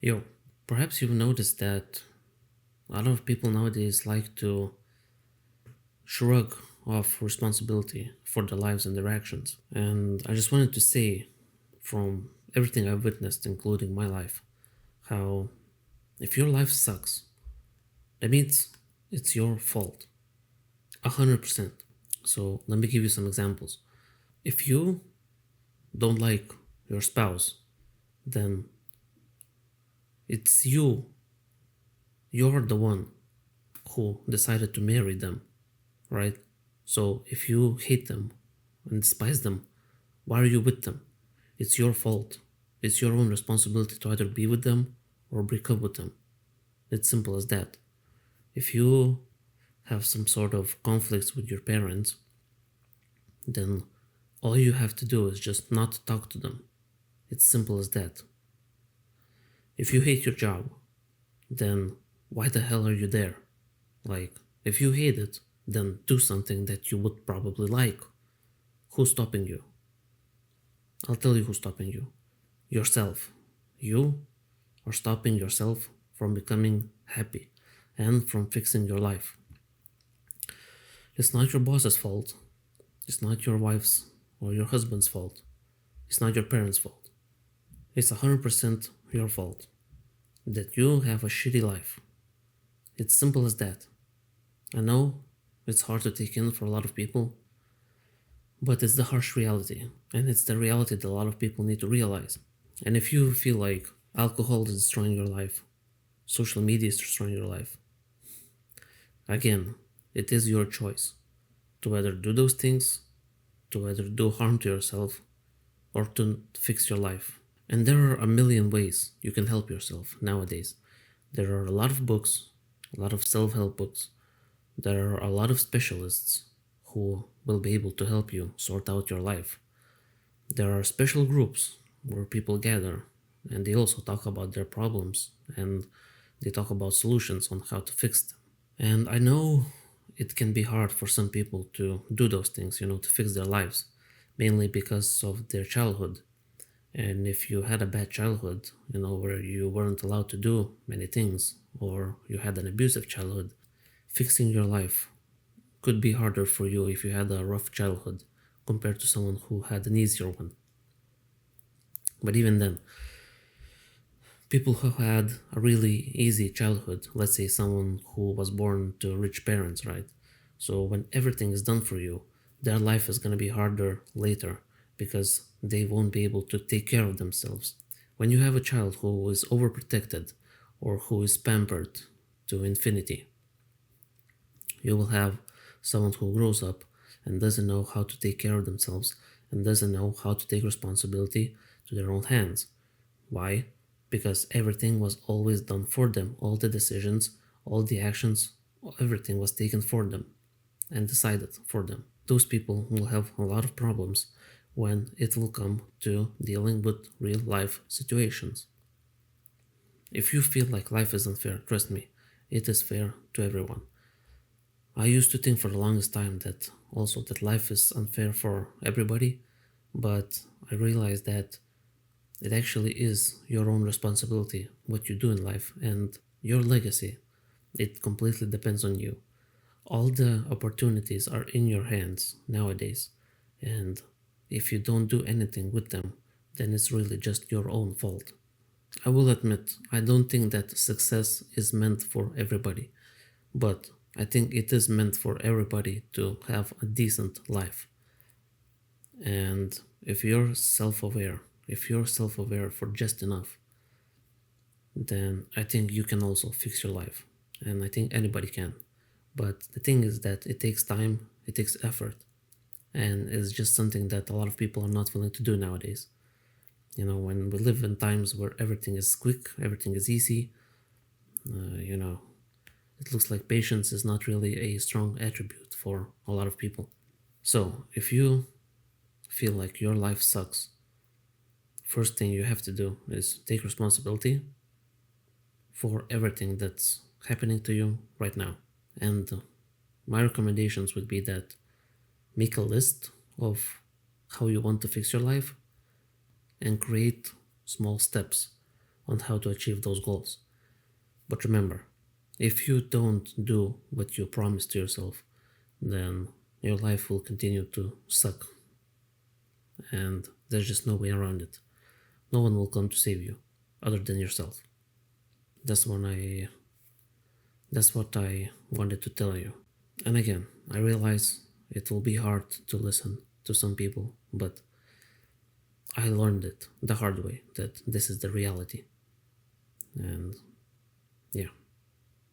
Yo, perhaps you've noticed that a lot of people nowadays like to shrug off responsibility for their lives and their actions. And I just wanted to say, from everything I've witnessed, including my life, how if your life sucks, that means it's your fault. 100%. So let me give you some examples. If you don't like your spouse, then it's you. You're the one who decided to marry them, right? So if you hate them and despise them, why are you with them? It's your fault. It's your own responsibility to either be with them or break up with them. It's simple as that. If you have some sort of conflicts with your parents, then all you have to do is just not talk to them. It's simple as that. If you hate your job, then why the hell are you there? Like, if you hate it, then do something that you would probably like. Who's stopping you? I'll tell you who's stopping you. Yourself. You are stopping yourself from becoming happy and from fixing your life. It's not your boss's fault. It's not your wife's or your husband's fault. It's not your parents' fault. It's 100% your fault that you have a shitty life. It's simple as that. I know it's hard to take in for a lot of people, but it's the harsh reality, and it's the reality that a lot of people need to realize. And if you feel like alcohol is destroying your life, social media is destroying your life, again, it is your choice to either do those things, to either do harm to yourself, or to fix your life. And there are a million ways you can help yourself nowadays. There are a lot of books, a lot of self help books. There are a lot of specialists who will be able to help you sort out your life. There are special groups where people gather and they also talk about their problems and they talk about solutions on how to fix them. And I know it can be hard for some people to do those things, to fix their lives, mainly because of their childhood. And if you had a bad childhood, where you weren't allowed to do many things, or you had an abusive childhood, fixing your life could be harder for you if you had a rough childhood compared to someone who had an easier one. But even then, people who had a really easy childhood, let's say someone who was born to rich parents, right? So when everything is done for you, their life is going to be harder later because they won't be able to take care of themselves. When you have a child who is overprotected or who is pampered to infinity, you will have someone who grows up and doesn't know how to take care of themselves and doesn't know how to take responsibility to their own hands. Why? Because everything was always done for them. All the decisions, all the actions, everything was taken for them and decided for them. Those people will have a lot of problems when it will come to dealing with real life situations. If you feel like life is unfair, trust me, it is fair to everyone. I used to think for the longest time that life is unfair for everybody, but I realized that it actually is your own responsibility what you do in life and your legacy. It completely depends on you. All the opportunities are in your hands nowadays, and if you don't do anything with them, then it's really just your own fault. I will admit, I don't think that success is meant for everybody, but I think it is meant for everybody to have a decent life. And if you're self aware for just enough, then I think you can also fix your life. And I think anybody can. But the thing is that it takes time, it takes effort, and it's just something that a lot of people are not willing to do nowadays. When we live in times where everything is quick, everything is easy, it looks like patience is not really a strong attribute for a lot of people. So, if you feel like your life sucks, first thing you have to do is take responsibility for everything that's happening to you right now. And my recommendations would be that make a list of how you want to fix your life and create small steps on how to achieve those goals. But remember, if you don't do what you promise to yourself, then your life will continue to suck, and there's just no way around it. No one will come to save you other than yourself. That's when I that's what I wanted to tell you. And again, I realize it will be hard to listen to some people, but I learned it the hard way that this is the reality. And yeah.